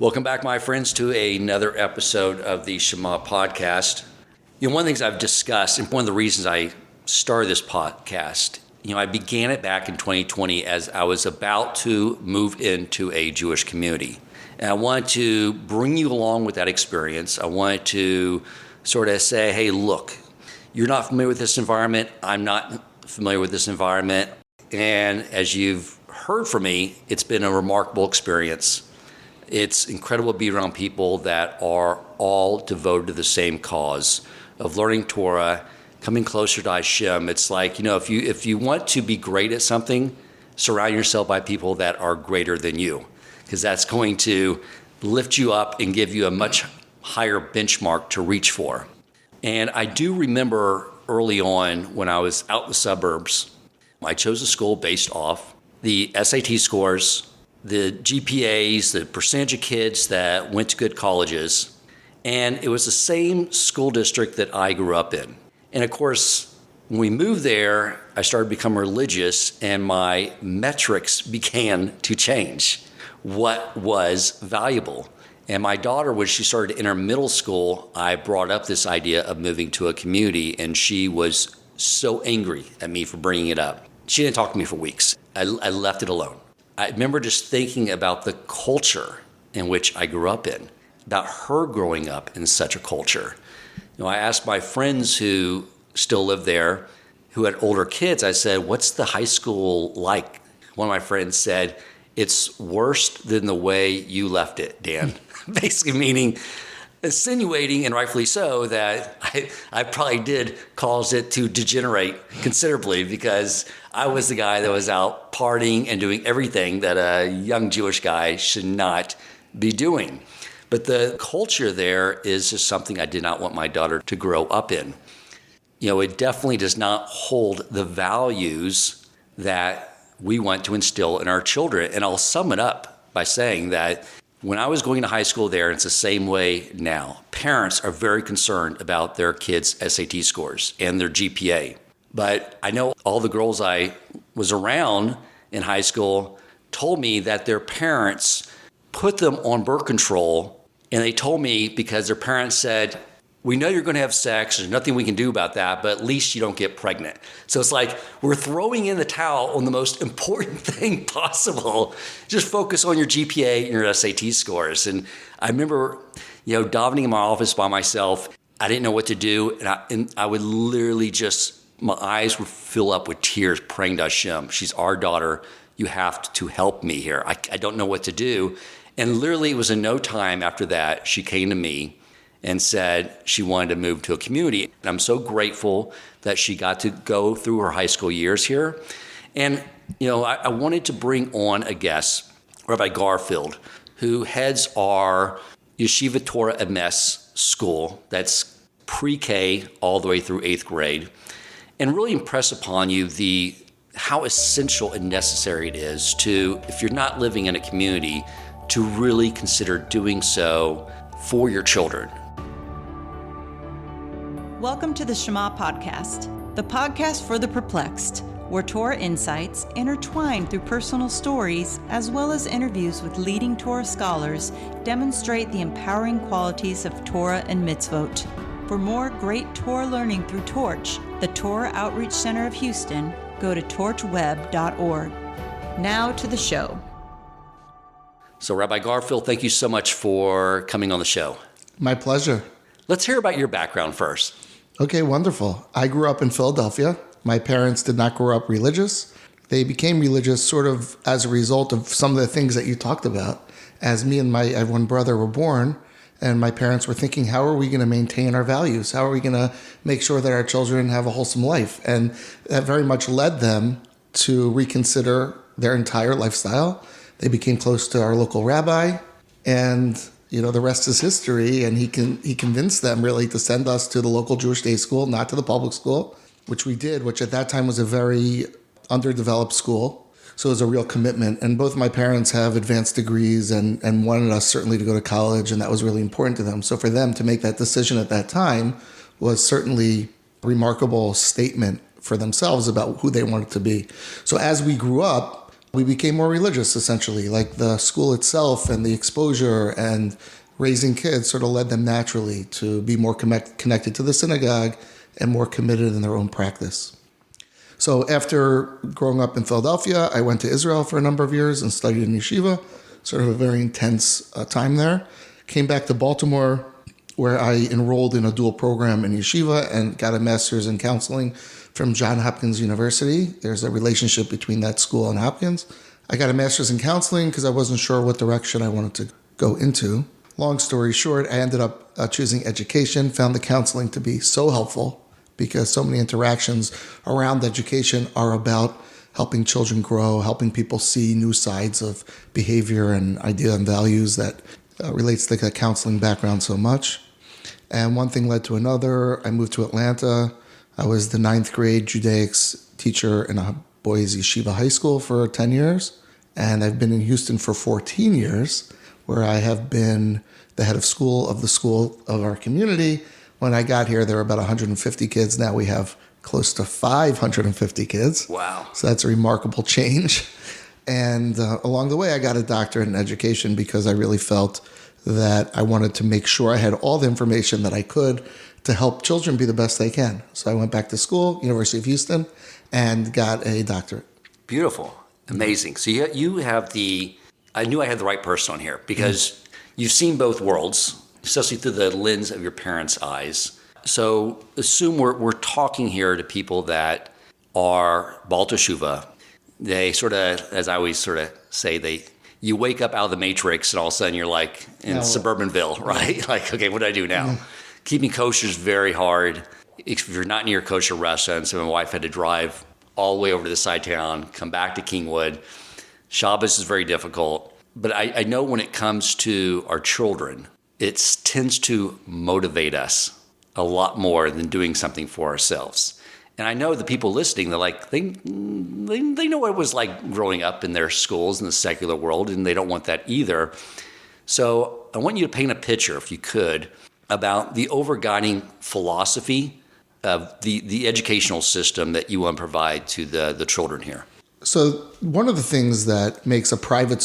Welcome back, my friends, to another episode of the Shema podcast. One of the things I've discussed, and one of the reasons I started this podcast, I began it back in 2020 as I was about to move into a Jewish community. And I wanted to bring you along with that experience. I wanted to sort of say, hey, look, you're not familiar with this environment. I'm not familiar with this environment. And as you've heard from me, it's been a remarkable experience. It's incredible to be around people that are all devoted to the same cause of learning Torah, coming closer to Hashem. It's like, if you want to be great at something, surround yourself by people that are greater than you, because that's going to lift you up and give you a much higher benchmark to reach for. And I do remember early on when I was out in the suburbs, I chose a school based off the SAT scores, the GPAs, the percentage of kids that went to good colleges. And it was the same school district that I grew up in. And of course, when we moved there, I started to become religious and my metrics began to change. What was valuable? And my daughter, when she started to enter middle school, I brought up this idea of moving to a community, and she was so angry at me for bringing it up. She didn't talk to me for weeks. I left it alone. I remember just thinking about the culture in which I grew up in, about her growing up in such a culture. I asked my friends who still live there, who had older kids, I said, what's the high school like? One of my friends said, it's worse than the way you left it, Dan. Basically meaning, insinuating, and rightfully so, that I probably did cause it to degenerate considerably because I was the guy that was out partying and doing everything that a young Jewish guy should not be doing. But the culture there is just something I did not want my daughter to grow up in. It definitely does not hold the values that we want to instill in our children. And I'll sum it up by saying that when I was going to high school there, it's the same way now. Parents are very concerned about their kids' SAT scores and their GPA. But I know all the girls I was around in high school told me that their parents put them on birth control, and they told me because their parents said, we know you're going to have sex, there's nothing we can do about that, but at least you don't get pregnant. So it's like we're throwing in the towel on the most important thing possible. Just focus on your GPA and your SAT scores. And I remember, davening in my office by myself. I didn't know what to do, and I would literally my eyes would fill up with tears praying to Hashem. She's our daughter. You have to help me here. I don't know what to do. And literally it was in no time after that, she came to me and said she wanted to move to a community. And I'm so grateful that she got to go through her high school years here. And, I wanted to bring on a guest, Rabbi Garfield, who heads our Yeshiva Torah Emet school, that's pre-K all the way through 8th grade, and really impress upon you how essential and necessary it is to, if you're not living in a community, to really consider doing so for your children. Welcome to the Shema Podcast, the podcast for the perplexed, where Torah insights, intertwined through personal stories, as well as interviews with leading Torah scholars, demonstrate the empowering qualities of Torah and mitzvot. For more great Torah learning through Torch, the Torah Outreach Center of Houston, go to torchweb.org. Now to the show. So Rabbi Garfield, thank you so much for coming on the show. My pleasure. Let's hear about your background first. Okay, wonderful. I grew up in Philadelphia. My parents did not grow up religious. They became religious sort of as a result of some of the things that you talked about. As me and my one brother were born, and my parents were thinking, how are we going to maintain our values? How are we going to make sure that our children have a wholesome life? And that very much led them to reconsider their entire lifestyle. They became close to our local rabbi, and the rest is history. And he convinced them really to send us to the local Jewish day school, not to the public school, which we did, which at that time was a very underdeveloped school. So it was a real commitment. And both my parents have advanced degrees and wanted us certainly to go to college, and that was really important to them. So for them to make that decision at that time was certainly a remarkable statement for themselves about who they wanted to be. So as we grew up, we became more religious, essentially. Like the school itself and the exposure and raising kids sort of led them naturally to be more connected to the synagogue and more committed in their own practice. So after growing up in Philadelphia, I went to Israel for a number of years and studied in yeshiva, sort of a very intense time there. Came back to Baltimore, where I enrolled in a dual program in yeshiva and got a master's in counseling from Johns Hopkins University. There's a relationship between that school and Hopkins. I got a master's in counseling because I wasn't sure what direction I wanted to go into. Long story short, I ended up choosing education, found the counseling to be so helpful because so many interactions around education are about helping children grow, helping people see new sides of behavior and idea and values that relates to the counseling background so much. And one thing led to another. I moved to Atlanta. I was the 9th grade Judaics teacher in a boys' yeshiva high school for 10 years. And I've been in Houston for 14 years, where I have been the head of the school of our community. When I got here, there were about 150 kids. Now we have close to 550 kids. Wow. So that's a remarkable change. And along the way, I got a doctorate in education because I really felt that I wanted to make sure I had all the information that I could to help children be the best they can. So I went back to school, University of Houston, and got a doctorate. Beautiful. Amazing. So you have I knew I had the right person on here because you've seen both worlds, especially through the lens of your parents' eyes. So assume we're talking here to people that are Baal Teshuvah. They sort of, as I always sort of say, you wake up out of the matrix and all of a sudden you're like in Suburbanville, right? Like, okay, what do I do now? Keeping kosher is very hard. If you're not near a kosher restaurant, so my wife had to drive all the way over to the side town, come back to Kingwood. Shabbos is very difficult. But I know when it comes to our children, it tends to motivate us a lot more than doing something for ourselves. And I know the people listening, they're like, they know what it was like growing up in their schools in the secular world, and they don't want that either. So I want you to paint a picture, if you could, about the overguiding philosophy of the educational system that you want to provide to the children here. So one of the things that makes a private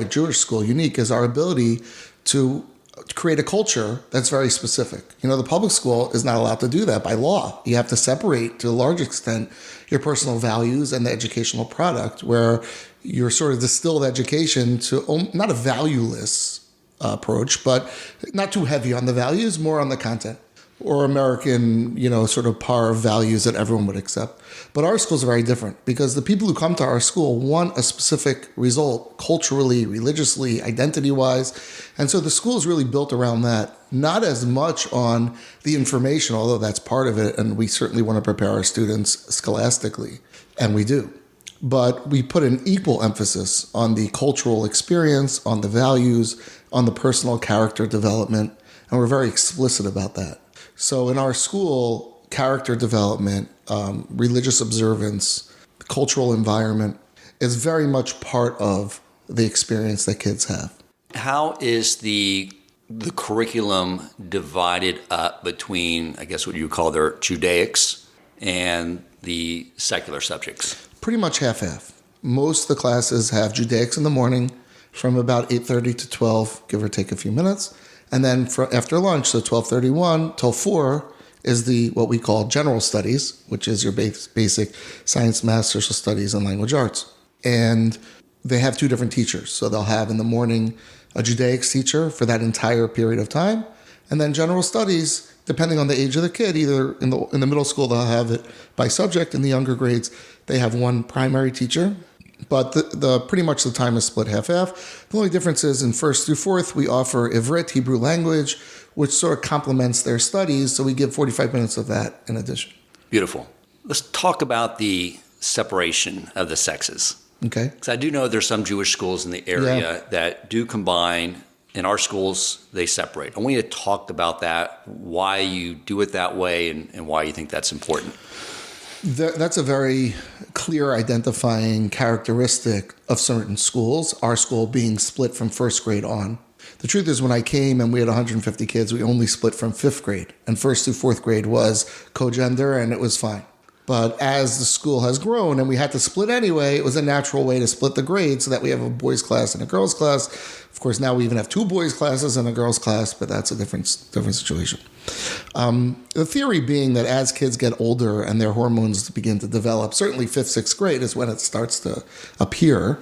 Jewish school, unique is our ability to create a culture that's very specific. The public school is not allowed to do that by law. You have to separate, to a large extent, your personal values and the educational product, where you're sort of distilled education to not a valueless approach, but not too heavy on the values, more on the content, or American, sort of par values that everyone would accept. But our schools are very different because the people who come to our school want a specific result culturally, religiously, identity-wise. And so the school is really built around that, not as much on the information, although that's part of it. And we certainly want to prepare our students scholastically, and we do. But we put an equal emphasis on the cultural experience, on the values, on the personal character development, and we're very explicit about that. So in our school, character development, religious observance, cultural environment is very much part of the experience that kids have. How is the curriculum divided up between, I guess what you would call their Judaics and the secular subjects? Pretty much half-half. Most of the classes have Judaics in the morning from about 8:30 to 12, give or take a few minutes. And then after lunch, so 12:31 till 4, is what we call general studies, which is your basic science, math, social studies, and language arts. And they have two different teachers. So they'll have in the morning a Judaics teacher for that entire period of time. And then general studies, depending on the age of the kid, either in the middle school, they'll have it by subject. In the younger grades, they have one primary teacher. But the pretty much the time is split half-half. The only difference is in 1st through 4th, we offer Ivrit, Hebrew language, which sort of complements their studies. So we give 45 minutes of that in addition. Beautiful. Let's talk about the separation of the sexes. Okay. Because I do know there's some Jewish schools in the area that do combine. In our schools, they separate. I want you to talk about that, why you do it that way, and why you think that's important. That's a very clear identifying characteristic of certain schools, our school being split from 1st grade on. The truth is, when I came and we had 150 kids, we only split from 5th grade. And 1st through 4th grade was co-gender, and it was fine. But as the school has grown and we had to split anyway, it was a natural way to split the grades so that we have a boys class and a girls class. Of course, now we even have 2 boys classes and a girls class, but that's a different situation. The theory being that as kids get older and their hormones begin to develop, certainly 5th, 6th grade is when it starts to appear.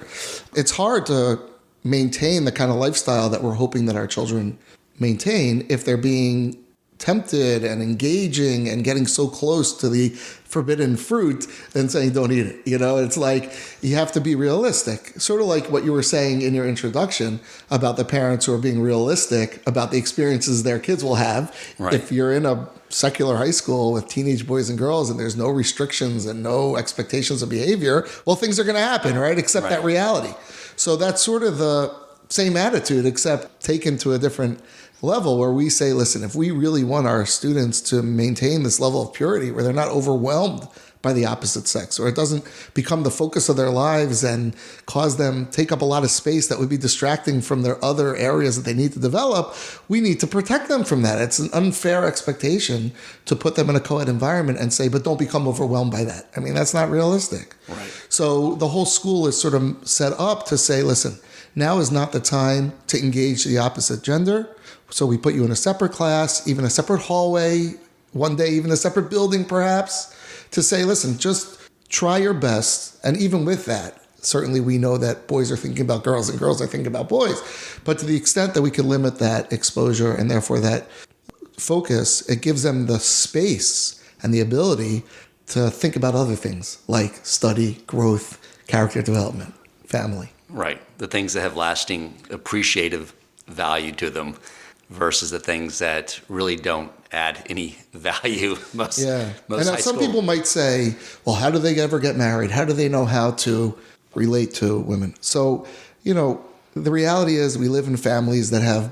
It's hard to maintain the kind of lifestyle that we're hoping that our children maintain if they're being tempted and engaging and getting so close to the forbidden fruit than saying don't eat it. It's like you have to be realistic. Sort of like what you were saying in your introduction about the parents who are being realistic about the experiences their kids will have. Right. If you're in a secular high school with teenage boys and girls and there's no restrictions and no expectations of behavior, well, things are going to happen, right? Accept that reality. So that's sort of the same attitude, except taken to a different level where we say, listen, if we really want our students to maintain this level of purity where they're not overwhelmed by the opposite sex, or it doesn't become the focus of their lives and cause them take up a lot of space that would be distracting from their other areas that they need to develop, we need to protect them from that. It's an unfair expectation to put them in a co-ed environment and say, but don't become overwhelmed by that. I mean, that's not realistic. Right. So the whole school is sort of set up to say, listen, now is not the time to engage the opposite gender. So we put you in a separate class, even a separate hallway, one day even a separate building perhaps, to say, listen, just try your best. And even with that, certainly we know that boys are thinking about girls and girls are thinking about boys. But to the extent that we can limit that exposure and therefore that focus, it gives them the space and the ability to think about other things like study, growth, character development, family. Right. The things that have lasting appreciative value to them versus the things that really don't add any value. Most and now high some school. people might say, well, how do they ever get married? How do they know how to relate to women? So, the reality is we live in families that have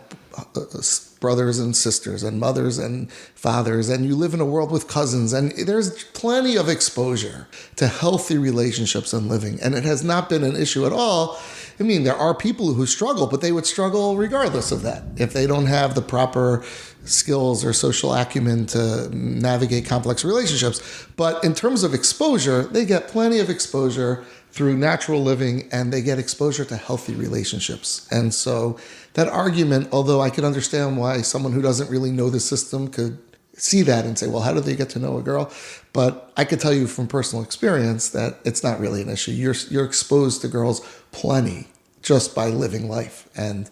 brothers and sisters and mothers and fathers, and you live in a world with cousins, and there's plenty of exposure to healthy relationships and living, and it has not been an issue at all. I mean, there are people who struggle, but they would struggle regardless of that if they don't have the proper skills or social acumen to navigate complex relationships. But in terms of exposure, they get plenty of exposure through natural living, and they get exposure to healthy relationships. And so that argument, although I can understand why someone who doesn't really know the system could see that and say, well, how do they get to know a girl? But I could tell you from personal experience that it's not really an issue. You're exposed to girls plenty just by living life. And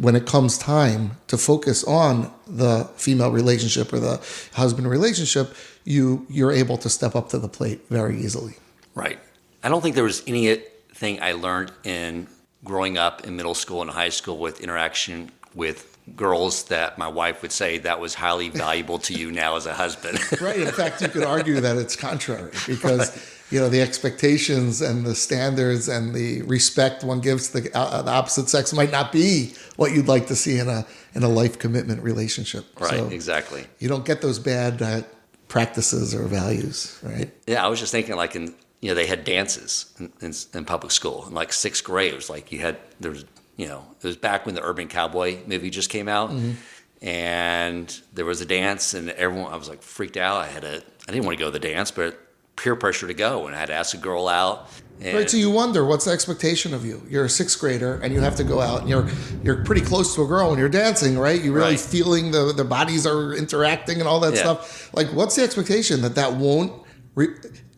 when it comes time to focus on the female relationship or the husband relationship, you're able to step up to the plate very easily. Right. I don't think there was anything I learned in growing up in middle school and high school with interaction with girls that my wife would say that was highly valuable to you now as a husband. Right. In fact, you could argue that it's contrary because, the expectations and the standards and the respect one gives to the opposite sex might not be what you'd like to see in a life commitment relationship. Right. So exactly. you don't get those bad practices or values, right? Yeah. I was just thinking like they had dances in public school in like 6th grade. It was like it was back when the Urban Cowboy movie just came out, and there was a dance, and I was like freaked out. I didn't want to go to the dance, but peer pressure to go, and I had to ask a girl out. Right, so you wonder what's the expectation of you. You're a 6th grader, and you have to go out, and you're pretty close to a girl when you're dancing, right? You're really feeling the bodies are interacting and all that stuff. Like, what's the expectation that won't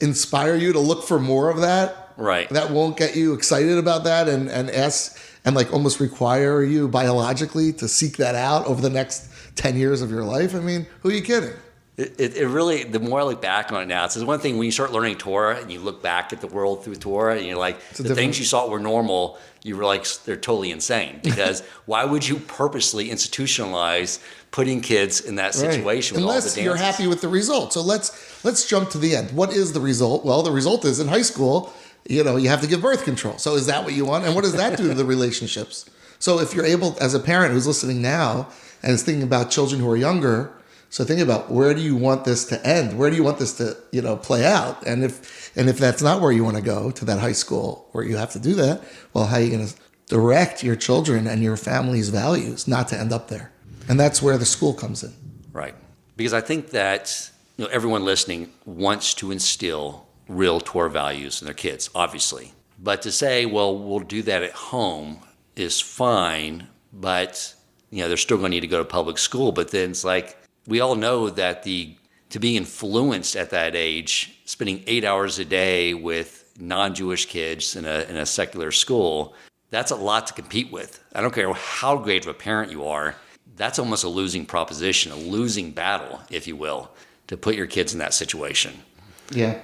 inspire you to look for more of that? Right. That won't get you excited about that and ask and like almost require you biologically to seek that out over the next 10 years of your life? I mean, who are you kidding? It really, the more I look back on it now, it's one thing when you start learning Torah and you look back at the world through Torah and you're like, the things you thought were normal, you realize they're totally insane. Because why would you purposely institutionalize putting kids in that situation with all the dances? Unless you're happy with the result. So let's jump to the end. What is the result? Well, the result is in high school, you have to give birth control. So is that what you want? And what does that do to the relationships? So if you're able, as a parent who's listening now and is thinking about children who are younger, so think about where do you want this to end? Where do you want this to, play out? And if that's not where you want to go, to that high school where you have to do that, well, how are you going to direct your children and your family's values not to end up there? And that's where the school comes in. Right. Because I think that everyone listening wants to instill real Torah values in their kids, obviously. But to say, well, we'll do that at home is fine, but they're still going to need to go to public school. But then it's like, we all know that to be influenced at that age, spending 8 hours a day with non-Jewish kids in a secular school, that's a lot to compete with. I don't care how great of a parent you are. That's almost a losing proposition, a losing battle, if you will, to put your kids in that situation. Yeah.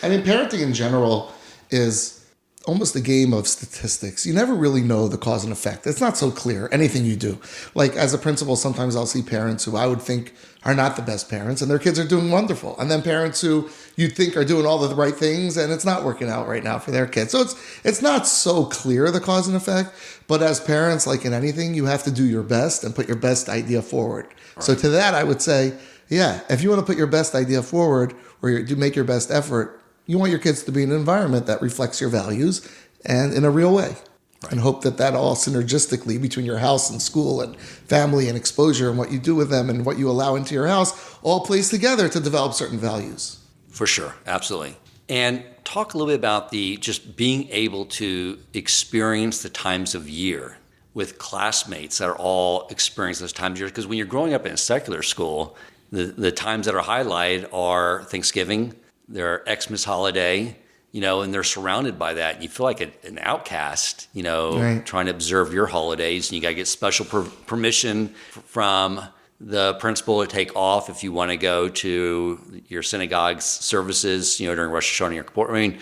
I mean, parenting in general is almost a game of statistics. You never really know the cause and effect. It's not so clear, anything you do. Like as a principal, sometimes I'll see parents who I would think are not the best parents and their kids are doing wonderful. And then parents who you'd think are doing all the right things and it's not working out right now for their kids. So it's not so clear, the cause and effect. But as parents, like in anything, you have to do your best and put your best idea forward. Right. So to that, I would say, yeah, if you want to put your best idea forward or do make your best effort, you want your kids to be in an environment that reflects your values and in a real way. Right. And hope that all synergistically between your house and school and family and exposure and what you do with them and what you allow into your house all plays together to develop certain values. For sure. Absolutely. And talk a little bit about just being able to experience the times of year with classmates that are all experiencing those times of year. Because when you're growing up in a secular school, the times that are highlighted are Thanksgiving, their Xmas holiday, and they're surrounded by that. And you feel like an outcast, right, trying to observe your holidays. And you got to get special permission from the principal to take off if you want to go to your synagogue's services, during Rosh Hashanah or Kippur. I mean,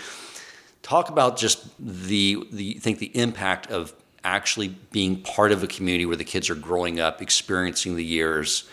talk about just the impact of actually being part of a community where the kids are growing up, experiencing the years,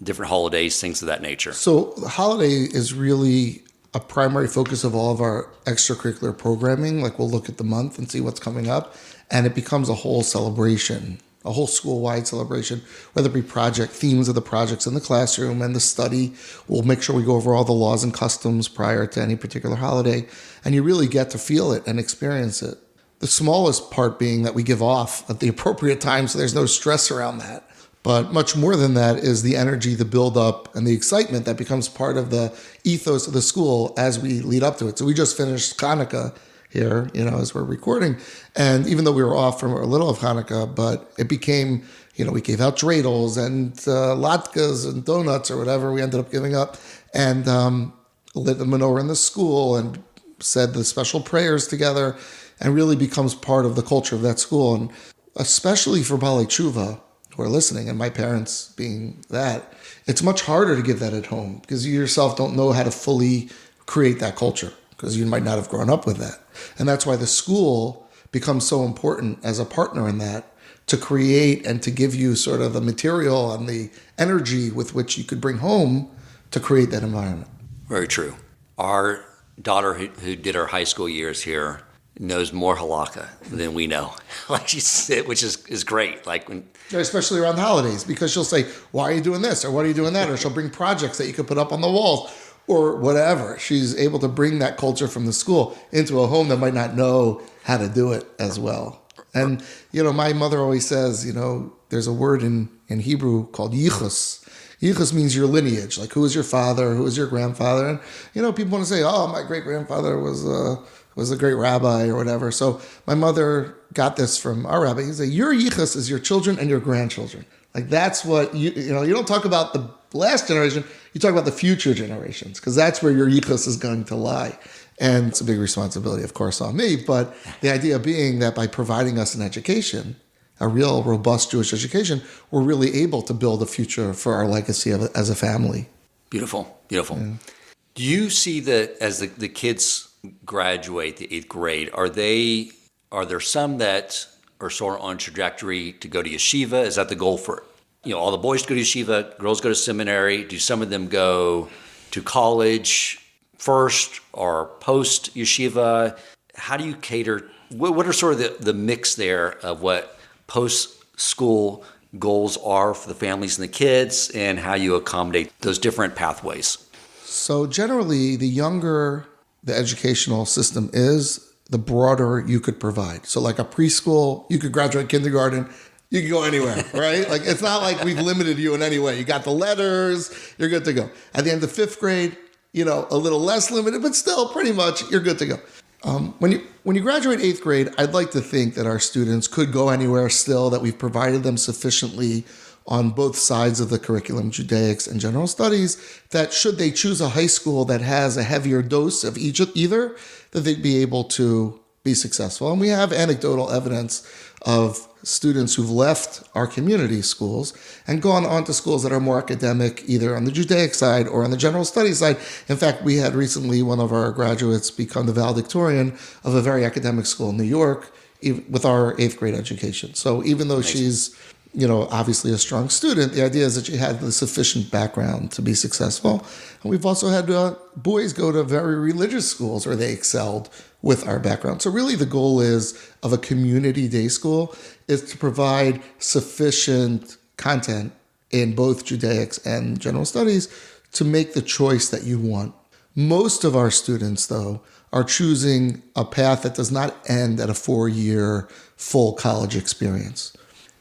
different holidays, things of that nature. So the holiday is really a primary focus of all of our extracurricular programming. Like we'll look at the month and see what's coming up, and it becomes a whole celebration, a whole school-wide celebration, whether it be themes of the projects in the classroom and the study. We'll make sure we go over all the laws and customs prior to any particular holiday, and you really get to feel it and experience it. The smallest part being that we give off at the appropriate time, so there's no stress around that. But much more than that is the energy, the build-up, and the excitement that becomes part of the ethos of the school as we lead up to it. So we just finished Hanukkah here, as we're recording. And even though we were off from a little of Hanukkah, but it became, we gave out dreidels and latkes and donuts or whatever we ended up giving up, and lit the menorah in the school and said the special prayers together, and really becomes part of the culture of that school. And especially for Balei Tshuva, who are listening, and my parents being that, it's much harder to give that at home because you yourself don't know how to fully create that culture because you might not have grown up with that. And that's why the school becomes so important as a partner in that, to create and to give you sort of the material and the energy with which you could bring home to create that environment. Very true. Our daughter who did her high school years here knows more halakha than we know, like she said, which is great. Like when, especially around the holidays, because she'll say, "Why are you doing this?" or "What are you doing that?" or she'll bring projects that you could put up on the walls, or whatever. She's able to bring that culture from the school into a home that might not know how to do it as well. And my mother always says, there's a word in Hebrew called yichus. Yichus means your lineage, like who is your father, who is your grandfather, and people want to say, "Oh, my great grandfather was a great rabbi," or whatever. So my mother got this from our rabbi. He said, "Your yichus is your children and your grandchildren." Like that's what you don't talk about the last generation, you talk about the future generations, because that's where your yichus is going to lie. And it's a big responsibility, of course, on me. But the idea being that by providing us an education, a real robust Jewish education, we're really able to build a future for our legacy as a family. Beautiful, beautiful. Yeah. Do you see that as the kids graduate the 8th grade, are there some that are sort of on trajectory to go to yeshiva? Is that the goal for all the boys to go to yeshiva, girls go to seminary? Do some of them go to college first or post yeshiva? How do you cater? What are sort of the mix there of what post-school goals are for the families and the kids, and how you accommodate those different pathways? So generally, the younger the educational system is, the broader you could provide. So like a preschool, you could graduate kindergarten, you can go anywhere, right? Like, it's not like we've limited you in any way. You got the letters, you're good to go. At the end of 5th grade, a little less limited, but still pretty much you're good to go. When you graduate 8th grade, I'd like to think that our students could go anywhere still, that we've provided them sufficiently on both sides of the curriculum, Judaics and general studies, that should they choose a high school that has a heavier dose of either, that they'd be able to be successful. And we have anecdotal evidence of students who've left our community schools and gone on to schools that are more academic, either on the Judaic side or on the general studies side. In fact, we had recently one of our graduates become the valedictorian of a very academic school in New York with our 8th grade education. So even though she's obviously a strong student, the idea is that she had the sufficient background to be successful. And we've also had boys go to very religious schools where they excelled with our background. So really the goal of a community day school is to provide sufficient content in both Judaics and general studies to make the choice that you want. Most of our students, though, are choosing a path that does not end at a 4-year full college experience.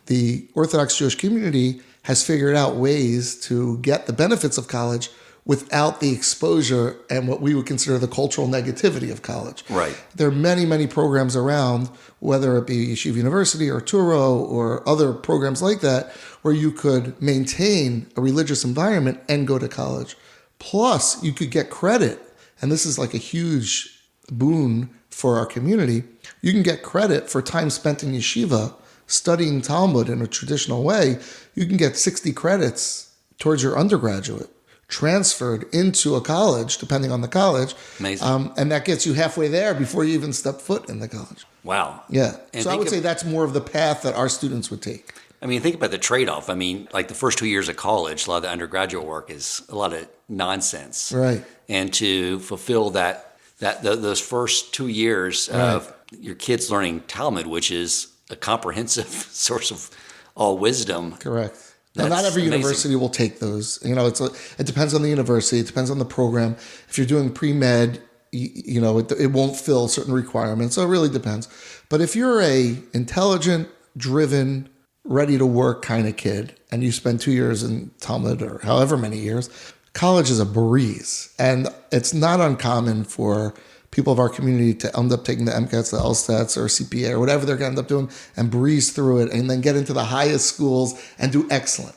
The Orthodox Jewish community has figured out ways to get the benefits of college without the exposure and what we would consider the cultural negativity of college. Right. There are many, many programs around, whether it be Yeshiva University or Turo or other programs like that, where you could maintain a religious environment and go to college. Plus, you could get credit, and this is like a huge boon for our community. You can get credit for time spent in yeshiva studying Talmud in a traditional way. You can get 60 credits towards your undergraduate transferred into a college, depending on the college. Amazing. And that gets you halfway there before you even step foot in the college. Wow. Yeah. And so I would say that's more of the path that our students would take. I mean, think about the trade-off. I mean, like the first 2 years of college, a lot of the undergraduate work is a lot of nonsense. Right. And to fulfill those first 2 years of your kids learning Talmud, which is a comprehensive source of all wisdom. Correct. Now, not every university will take those. It depends on the university. It depends on the program. If you're doing pre-med, it won't fill certain requirements. So it really depends. But if you're a intelligent, driven, ready to work kind of kid, and you spend 2 years in Talmud or however many years, college is a breeze. And it's not uncommon for people of our community to end up taking the MCATs, the LSATs, or CPA, or whatever they're going to end up doing, and breeze through it, and then get into the highest schools and do excellent,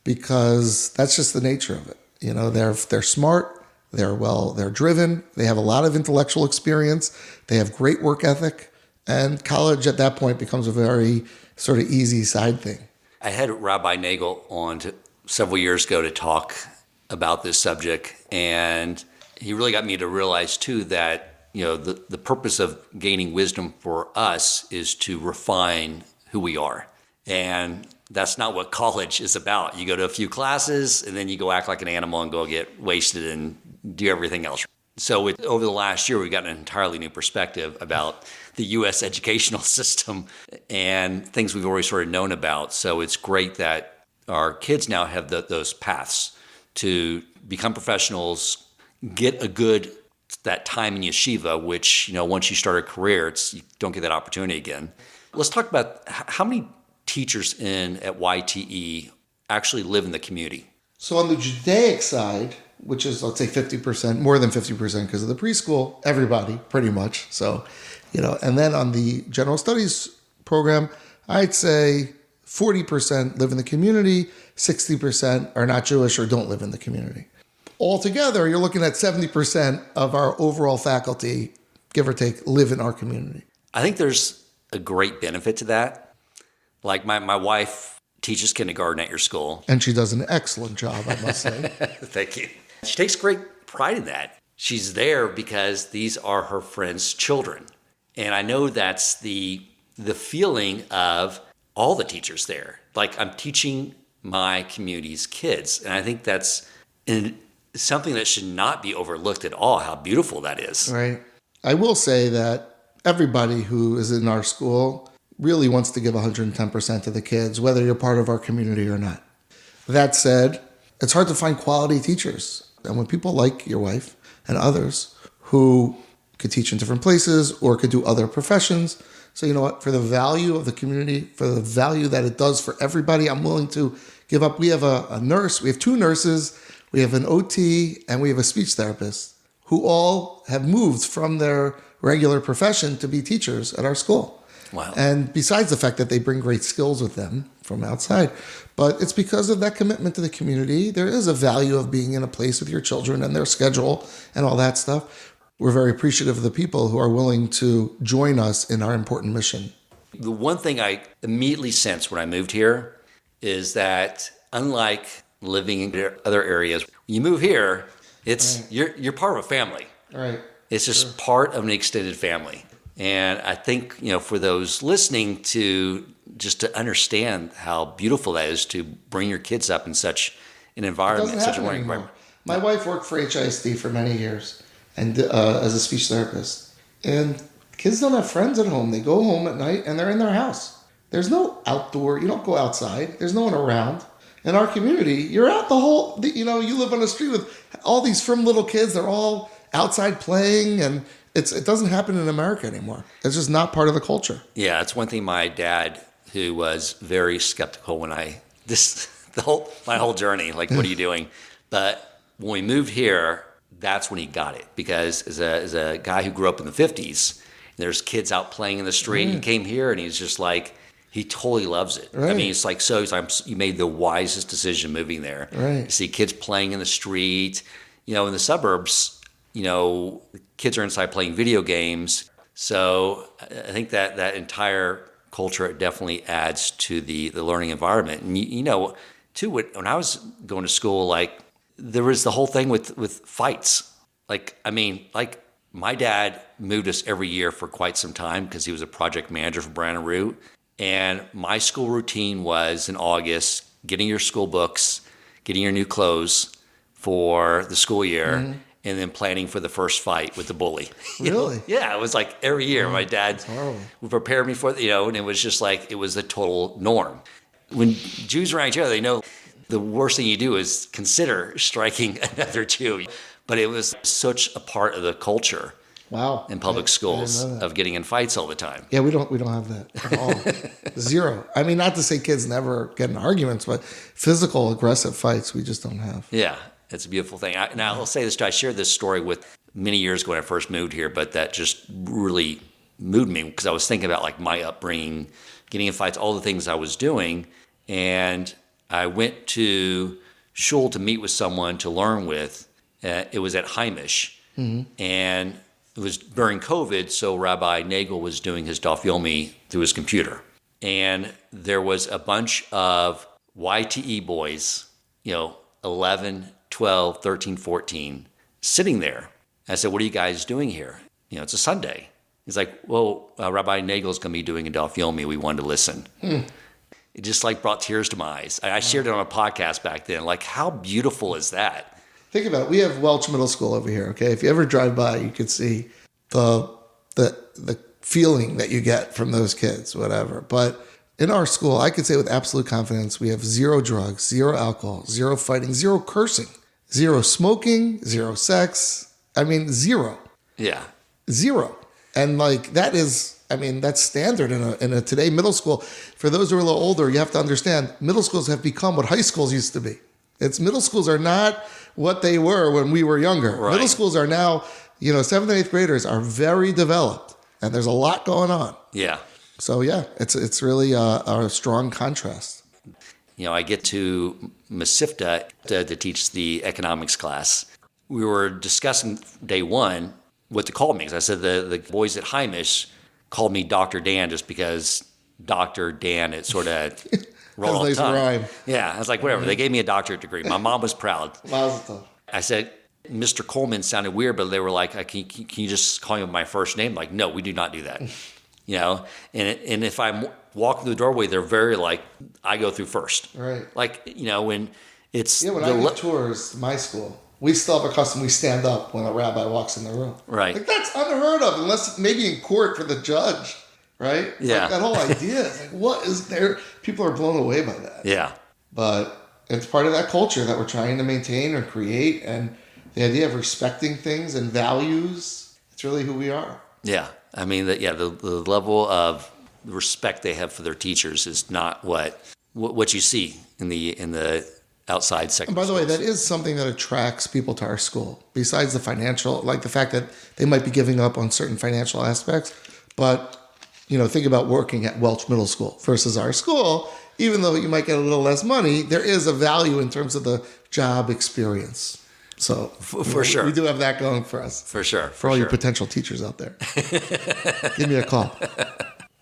because that's just the nature of it. They're smart, they're driven, they have a lot of intellectual experience, they have great work ethic, and college at that point becomes a very sort of easy side thing. I had Rabbi Nagel on several years ago to talk about this subject, and he really got me to realize too that the purpose of gaining wisdom for us is to refine who we are. And that's not what college is about. You go to a few classes and then you go act like an animal and go get wasted and do everything else. So over the last year, we've got an entirely new perspective about the U.S. educational system and things we've already sort of known about. So it's great that our kids now have those paths to become professionals, get that time in yeshiva, which, once you start a career, you don't get that opportunity again. Let's talk about how many teachers at YTE actually live in the community. So on the Judaic side, which is, let's say 50%, more than 50% because of the preschool, everybody pretty much. So, and then on the general studies program, I'd say 40% live in the community, 60% are not Jewish or don't live in the community. Altogether, you're looking at 70% of our overall faculty, give or take, live in our community. I think there's a great benefit to that. Like my wife teaches kindergarten at your school. And she does an excellent job, I must say. Thank you. She takes great pride in that. She's there because these are her friends' children. And I know that's the feeling of all the teachers there. Like, I'm teaching my community's kids. And I think that's something that should not be overlooked at all, how beautiful that is. Right. I will say that everybody who is in our school really wants to give 110% to the kids, whether you're part of our community or not. That said, it's hard to find quality teachers. And when people like your wife and others who could teach in different places or could do other professions, So you know what? For the value of the community, for the value that it does for everybody, I'm willing to give up. We have a nurse. We have 2 nurses. We have an OT, and we have a speech therapist who all have moved from their regular profession to be teachers at our school. Wow. And besides the fact that they bring great skills with them from outside, but it's because of that commitment to the community. There is a value of being in a place with your children and their schedule and all that stuff. We're very appreciative of the people who are willing to join us in our important mission. The one thing I immediately sensed when I moved here is that unlike living in other areas, when you move here, it's Right. you're part of a family. Right. It's just part of an extended family. And I think, for those listening to understand how beautiful that is to bring your kids up in such an environment, Doesn't such a happen learning anymore. environment. My wife worked for HISD for many years and as a speech therapist. And kids don't have friends at home. They go home at night and they're in their house. There's no outdoor. You don't go outside. There's no one around. In our community, you're out you live on the street with all these frum little kids. They're all outside playing, and it doesn't happen in America anymore. It's just not part of the culture. Yeah, it's one thing my dad, who was very skeptical when my whole journey, like, what are you doing? But when we moved here, that's when he got it. Because as a guy who grew up in the 50s, there's kids out playing in the street. He came here and he's just like, he totally loves it. Right. I mean, it's like, you made the wisest decision moving there. Right. You see kids playing in the street. In the suburbs, kids are inside playing video games. So I think that entire culture definitely adds to the learning environment. And too, when I was going to school, like, there was the whole thing with fights. My dad moved us every year for quite some time because he was a project manager for Brandon Root. And my school routine was in August, getting your school books, getting your new clothes for the school year, and then planning for the first fight with the bully. Really? Yeah, it was like every year. My dad horrible. would prepare me for, and it was just like, it was the total norm. When Jews are around each other, they know the worst thing you do is consider striking another Jew. But it was such a part of the culture. Wow. In public schools I didn't know that. of getting in fights all the time. Yeah, we don't have that at all. Zero. I mean, not to say kids never get in arguments, but physical, aggressive fights, we just don't have. Yeah, it's a beautiful thing. Now, I'll say this, I shared this story with many years ago when I first moved here, but that just really moved me because I was thinking about like my upbringing, getting in fights, all the things I was doing. And I went to shul to meet with someone to learn with. It was at Heimish. And it was during COVID, so Rabbi Nagel was doing his Daf Yomi through his computer. And there was a bunch of YTE boys, 11, 12, 13, 14, sitting there. I said, what are you guys doing here? It's a Sunday. He's like, well, Rabbi Nagel's going to be doing a Daf Yomi. We wanted to listen. It just like brought tears to my eyes. I shared it on a podcast back then. Like, how beautiful is that? Think about it. We have Welch Middle School over here, okay? If you ever drive by, you could see the feeling that you get from those kids, whatever. But in our school, I could say with absolute confidence, we have 0 drugs, 0 alcohol, 0 fighting, 0 cursing, 0 smoking, 0 sex. I mean, 0. Yeah. 0. And like that's standard in a today middle school. For those who are a little older, you have to understand middle schools have become what high schools used to be. Middle schools are not what they were when we were younger. Right. Middle schools are now, 7th and 8th graders are very developed, and there's a lot going on. Yeah. So yeah, it's really a strong contrast. I get to Masifta to teach the economics class. We were discussing day one what to call me. 'Cause I said the boys at Heimish called me Dr. Dan just because Dr. Dan, it sort of rolled off the Nice tongue. rhyme. Yeah, I was like, whatever. They gave me a doctorate degree. My mom was proud. Mazel tov. I said, Mr. Coleman sounded weird, but they were like, can you just call me by my first name? Like, no, we do not do that. And if I'm walking through the doorway, they're very like, I go through first. Right. Like, when it's... Yeah, when I give tours to my school, we still have a custom. We stand up when a rabbi walks in the room. Right. Like, that's unheard of, unless maybe in court for the judge, right? Yeah. Like, that whole idea is like, what is there? People are blown away by that. Yeah. But it's part of that culture that we're trying to maintain or create. And the idea of respecting things and values, it's really who we are. Yeah. I mean, the level of respect they have for their teachers is not what you see in the outside sector. And by the way, that is something that attracts people to our school, besides the financial, like the fact that they might be giving up on certain financial aspects. But, think about working at Welch Middle School versus our school. Even though you might get a little less money, there is a value in terms of the job experience. So for sure, we do have that going for us. For sure. For all you potential teachers out there, give me a call.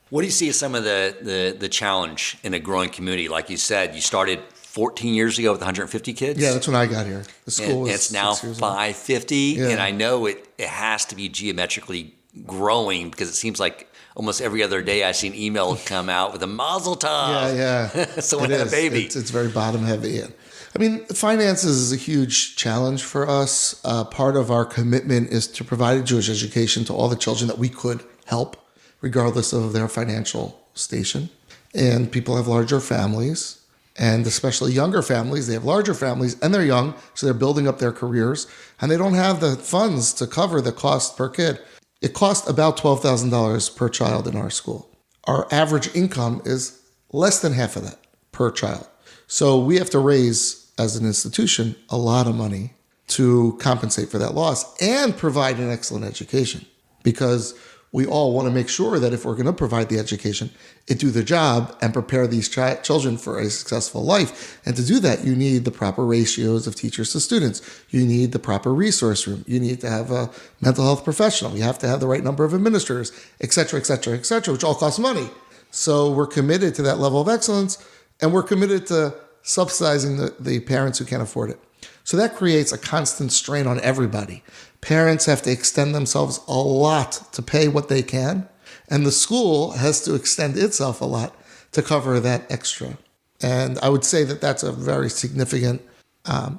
What do you see as some of the challenge in a growing community? Like you said, you started 14 years ago with 150 kids. Yeah, that's when I got here. The school was it's now 550, and I know it has to be geometrically growing because it seems like almost every other day I see an email come out with a mazel tov. Yeah. Someone had a baby. It's very bottom heavy. I mean, finances is a huge challenge for us. Part of our commitment is to provide a Jewish education to all the children that we could help, regardless of their financial station. And people have larger families, and especially younger families. They have larger families, and they're young, so they're building up their careers, and they don't have the funds to cover the cost per kid. It costs about $12,000 per child in our school. Our average income is less than half of that per child. So we have to raise, as an institution, a lot of money to compensate for that loss and provide an excellent education, because we all want to make sure that if we're going to provide the education, it do the job and prepare these children for a successful life. And to do that, you need the proper ratios of teachers to students. You need the proper resource room. You need to have a mental health professional. You have to have the right number of administrators, et cetera, et cetera, et cetera, which all costs money. So we're committed to that level of excellence, and we're committed to subsidizing the parents who can't afford it. So that creates a constant strain on everybody. Parents have to extend themselves a lot to pay what they can, and the school has to extend itself a lot to cover that extra. And I would say that that's a very significant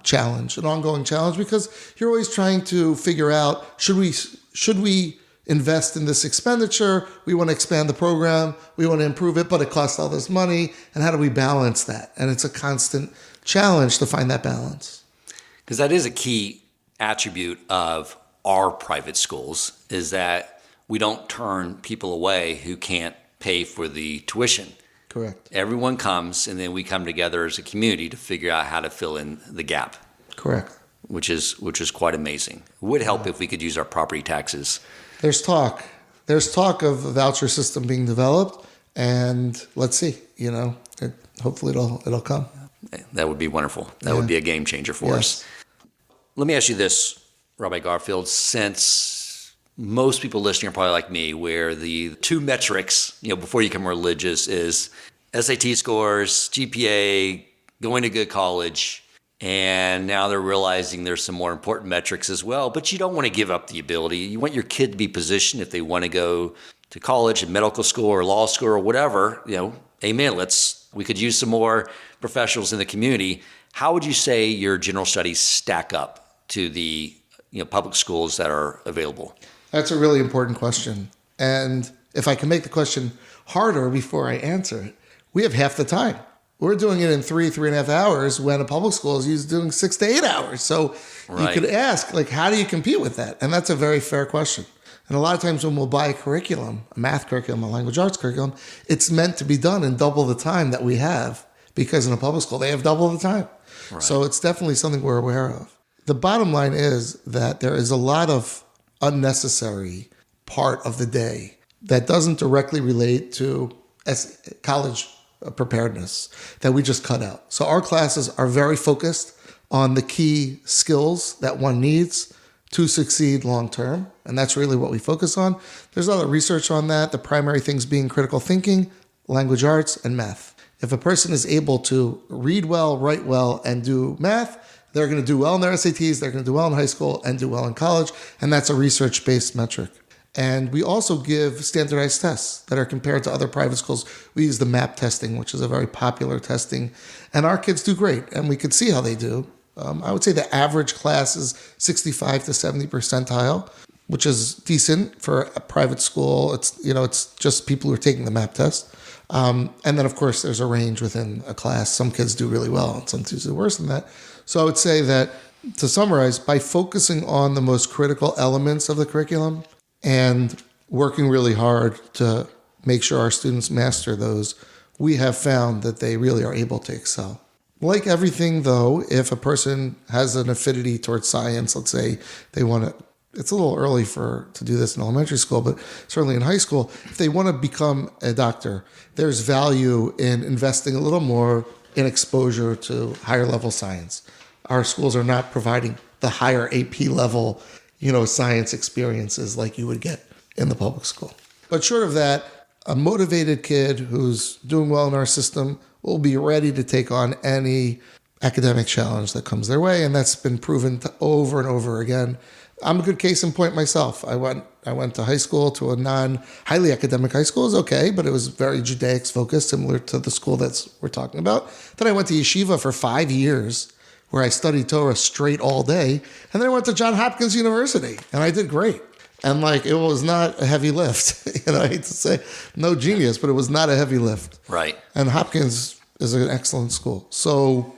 challenge, an ongoing challenge, because you're always trying to figure out, should we invest in this expenditure? We want to expand the program. We want to improve it, but it costs all this money. And how do we balance that? And it's a constant challenge to find that balance. Because that is a key attribute of our private schools, is that we don't turn people away who can't pay for the tuition. Correct. Everyone comes, and then we come together as a community to figure out how to fill in the gap. Correct. Which is quite amazing. It would help if we could use our property taxes. There's talk of a voucher system being developed, and let's see. Hopefully it'll come. That would be wonderful. That would be a game changer for us. Let me ask you this, Rabbi Garfield, since most people listening are probably like me, where the two metrics, before you become religious is SAT scores, GPA, going to good college, and now they're realizing there's some more important metrics as well, but you don't want to give up the ability. You want your kid to be positioned if they want to go to college and medical school or law school or whatever, amen. We could use some more professionals in the community. How would you say your general studies stack up to the public schools that are available? That's a really important question. And if I can make the question harder before I answer it, we have half the time. We're doing it in 3.5 hours when a public school is usually doing 6 to 8 hours. So you could ask, how do you compete with that? And that's a very fair question. And a lot of times when we'll buy a curriculum, a math curriculum, a language arts curriculum, it's meant to be done in double the time that we have, because in a public school, they have double the time. Right. So it's definitely something we're aware of. The bottom line is that there is a lot of unnecessary part of the day that doesn't directly relate to college preparedness that we just cut out. So our classes are very focused on the key skills that one needs to succeed long term. And that's really what we focus on. There's a lot of research on that. The primary things being critical thinking, language arts, and math. If a person is able to read well, write well, and do math, they're going to do well in their SATs, they're going to do well in high school, and do well in college. And that's a research-based metric. And we also give standardized tests that are compared to other private schools. We use the MAP testing, which is a very popular testing. And our kids do great, and we could see how they do. I would say the average class is 65 to 70 percentile, which is decent for a private school. It's just people who are taking the MAP test. And then, of course, there's a range within a class. Some kids do really well, and some kids do worse than that. So I would say that, to summarize, by focusing on the most critical elements of the curriculum and working really hard to make sure our students master those, we have found that they really are able to excel. Like everything, though, if a person has an affinity towards science, let's say they want to, it's a little early to do this in elementary school, but certainly in high school, if they want to become a doctor, there's value in investing a little more in exposure to higher level science. Our schools are not providing the higher AP level, science experiences like you would get in the public school. But short of that, a motivated kid who's doing well in our system will be ready to take on any academic challenge that comes their way, and that's been proven over and over again. I'm a good case in point myself. I went to high school, to a non-highly academic high school. It was okay, but it was very Judaics focused, similar to the school we're talking about. Then I went to Yeshiva for 5 years, where I studied Torah straight all day. And then I went to Johns Hopkins University, and I did great. And it was not a heavy lift. I hate to say, no genius, but it was not a heavy lift. Right. And Hopkins is an excellent school. So,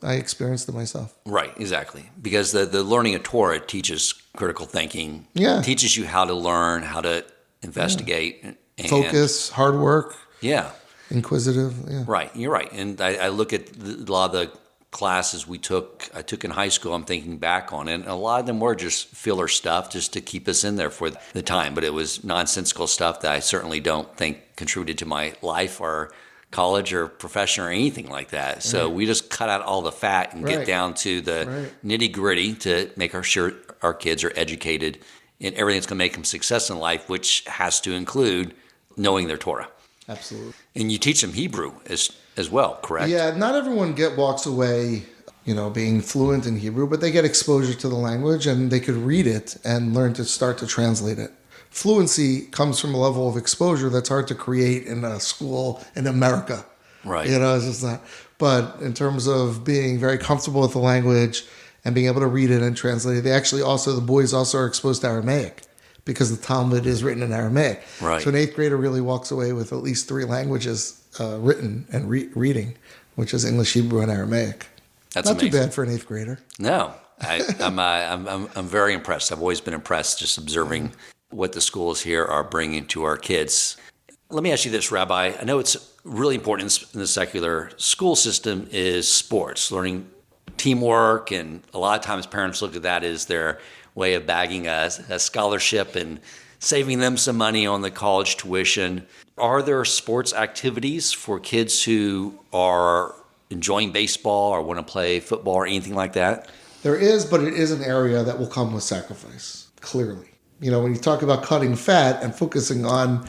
I experienced it myself. Right, exactly. Because the learning of Torah teaches critical thinking. Yeah. It teaches you how to learn, how to investigate. And focus, hard work. Yeah. Inquisitive. Yeah. Right, you're right. And I look at a lot of the classes I took in high school, I'm thinking back on it, and a lot of them were just filler stuff just to keep us in there for the time. But it was nonsensical stuff that I certainly don't think contributed to my life or college or profession or anything like that. So we just cut out all the fat and get down to the nitty gritty to make sure our kids are educated in everything that's going to make them success in life, which has to include knowing their Torah. Absolutely. And you teach them Hebrew as well, correct? Yeah, not everyone walks away, being fluent in Hebrew, but they get exposure to the language and they could read it and learn to start to translate it. Fluency comes from a level of exposure that's hard to create in a school in America. Right. It's just not. But in terms of being very comfortable with the language and being able to read it and translate it, the boys also are exposed to Aramaic because the Talmud is written in Aramaic. Right. So an 8th grader really walks away with at least 3 languages written and reading, which is English, Hebrew, and Aramaic. That's not amazing. too bad for an 8th grader. No, I'm very impressed. I've always been impressed just observing what the schools here are bringing to our kids. Let me ask you this, Rabbi. I know it's really important in the secular school system is sports, learning teamwork, and a lot of times parents look at that as their way of bagging a scholarship and saving them some money on the college tuition. Are there sports activities for kids who are enjoying baseball or want to play football or anything like that? There is, but it is an area that will come with sacrifice, clearly. When you talk about cutting fat and focusing on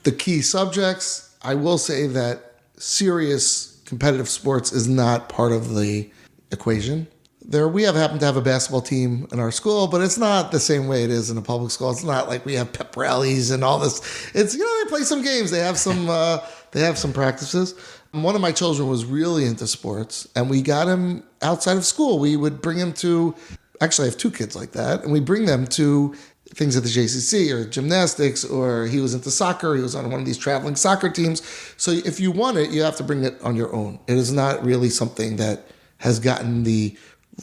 the key subjects, I will say that serious competitive sports is not part of the equation. We happen to have a basketball team in our school, but it's not the same way it is in a public school. It's not like we have pep rallies and all this. It's they play some games. They have some practices. One of my children was really into sports, and we got him outside of school. We would bring him to. Actually, I have 2 kids like that, and we bring them to things at the JCC or gymnastics, or he was into soccer. He was on one of these traveling soccer teams. So if you want it, you have to bring it on your own. It is not really something that has gotten the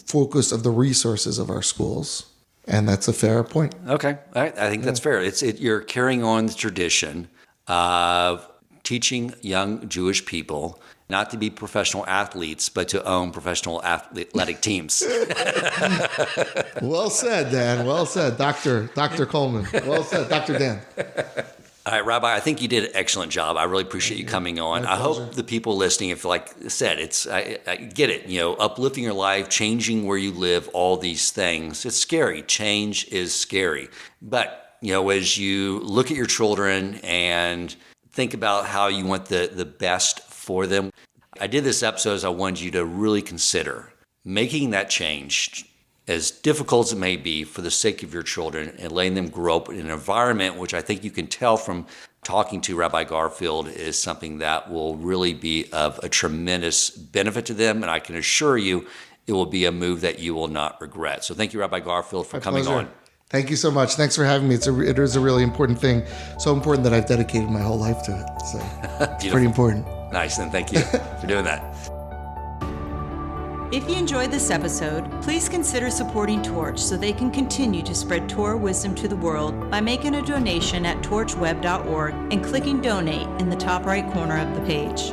focus of the resources of our schools. And that's a fair point. Okay. All right. I think that's fair. You're carrying on the tradition of teaching young Jewish people not to be professional athletes, but to own professional athletic teams. Well said, Dan. Well said, Dr. Coleman. Well said, Dr. Dan. All right, Rabbi, I think you did an excellent job. I really appreciate you coming on. I hope the people listening, if like I said, I get it, uplifting your life, changing where you live, all these things. It's scary. Change is scary. But, as you look at your children and think about how you want the best for them, I did this episode as I wanted you to really consider making that change, as difficult as it may be, for the sake of your children and letting them grow up in an environment which I think you can tell from talking to Rabbi Garfield is something that will really be of a tremendous benefit to them. And I can assure you it will be a move that you will not regret. So thank you, Rabbi Garfield, for coming on. Thank you so much. Thanks for having me. It is a really important thing. So important that I've dedicated my whole life to it. So it's pretty important. Nice. Then thank you for doing that. If you enjoyed this episode, please consider supporting Torch so they can continue to spread Torah wisdom to the world by making a donation at torchweb.org and clicking donate in the top right corner of the page.